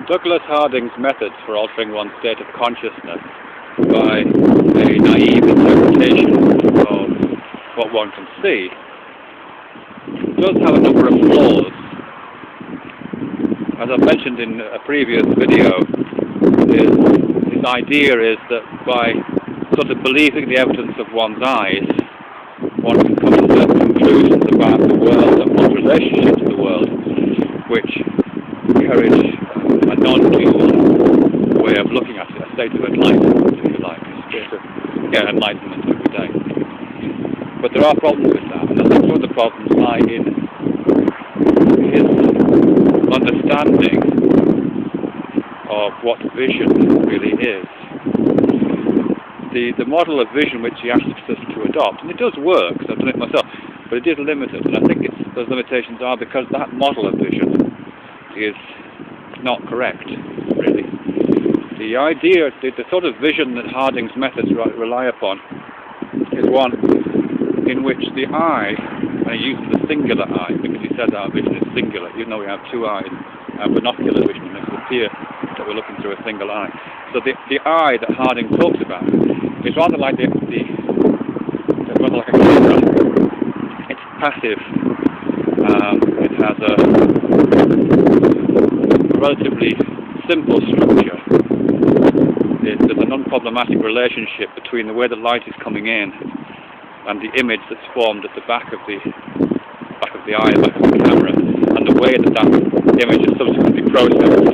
Douglas Harding's methods for altering one's state of consciousness by a naive interpretation of what one can see does have a number of flaws. As I've mentioned in a previous video, his idea is that by sort of believing the evidence of one's eyes, one can come to certain conclusions about the world and one's relationship to the world, which encourage a non-dual way of looking at it, a state of enlightenment, if you like, a state of enlightenment every day. But there are problems with that, and I think some of the problems lie in his understanding of what vision really is. The model of vision which he asks us to adopt, and it does work, so I've done it myself, but it is limited, and I think those limitations are because that model of vision is not correct, really. The idea, the sort of vision that Harding's methods rely upon is one in which the eye, and he uses the singular eye, because he says our vision is singular, even though we have two eyes, binocular vision makes it appear that we're looking through a single eye. So the eye that Harding talks about is rather like rather like a camera. It's passive. It has a relatively simple structure. There's an unproblematic relationship between the way the light is coming in and the image that's formed at the back of the eye, the back of the camera, and the way that image is subsequently processed.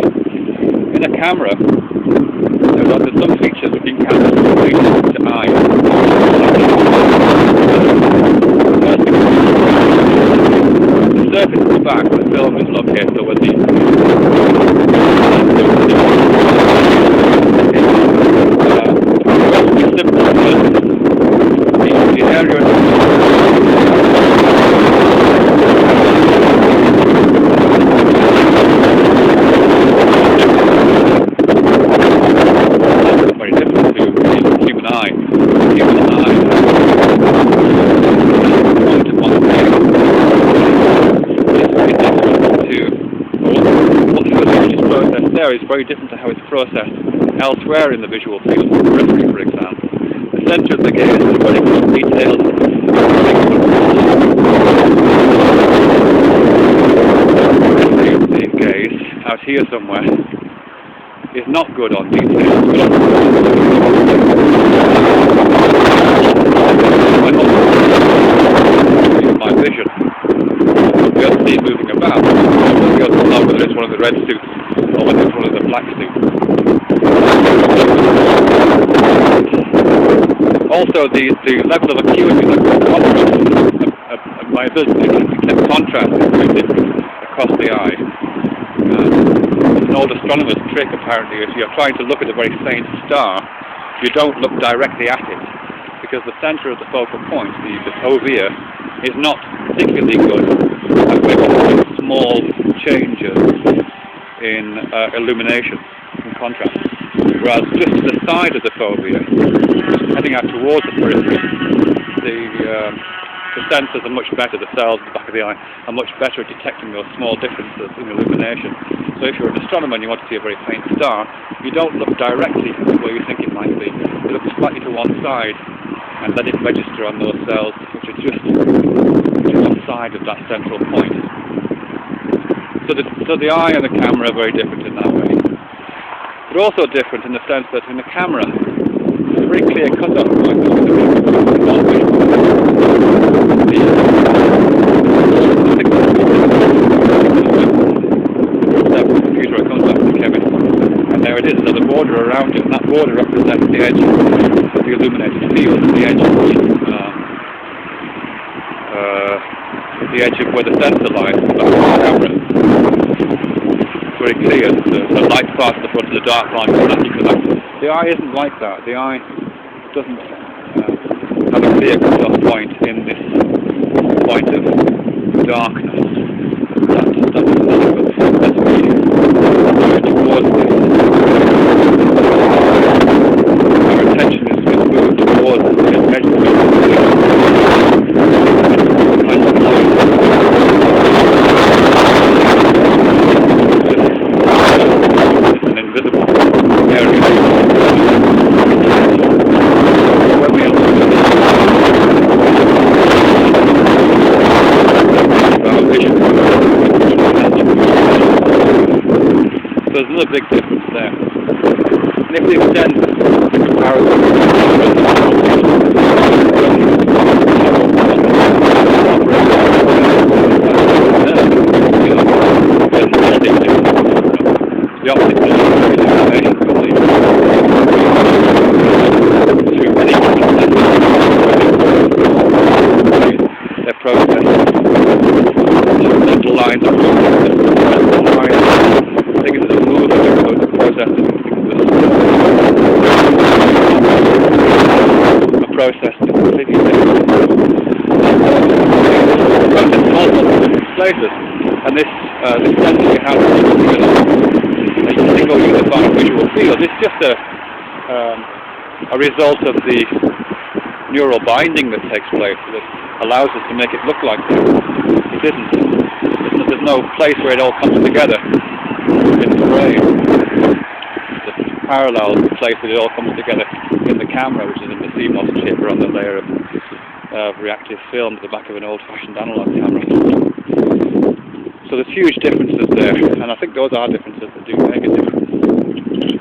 In a camera, there's some features within cameras that are related to eyes. The surface at the back, the film is located over the relatively simple surface. The area very different to the human eye. The human eye there is very different to how it's processed elsewhere in the visual field, the periphery, for example. The centre of the gaze is very good detailed. The gaze, out here somewhere, is not good on details. My vision. The other see moving about. The other know whether it's one of the red suits or whether it's one of the black suits. Also, the level of acuity, like the contrast, my ability to detect contrast is very different across the eye. It's an old astronomer's trick, apparently. If you're trying to look at a very faint star, you don't look directly at it, because the centre of the focal point, the fovea, is not particularly good at making small changes in illumination and contrast. Whereas just to the side of the fovea, heading out towards the periphery, the sensors are much better, the cells at the back of the eye are much better at detecting those small differences in illumination. So if you're an astronomer and you want to see a very faint star, you don't look directly where you think it might be. You look slightly to one side and let it register on those cells, which are just to one side of that central point. So the eye and the camera are very different in that way. But also different in the sense that in the camera, there's a very clear cut-off point between the computer I contacted the chemist, and there it is, there's a border around it, and that border represents the edge of the illuminated field, the edge of where the sensor lies in the back of the camera. It's very clear, the light part at the front of the dark line is that. The eye isn't like that. The eye doesn't have a clear cut-off point in this point of darkness. That's moving towards this. Our attention is moved towards the edge of the there's another big difference there. And if we extend comparison the optics of information probably too many they're processed. Little lines are things that are moving are processed are processed completely different. Processed in all different places. And this sense you have of you think, oh, you define visual field. It's just a result of the neural binding that takes place that allows us to make it look like that. It isn't. There's no place where it all comes together in the brain. The parallel place that it all comes together in the camera, which is in the CMOS chip or on the layer of reactive film at the back of an old-fashioned analog camera. So there's huge differences there, and I think those are differences that do make a difference.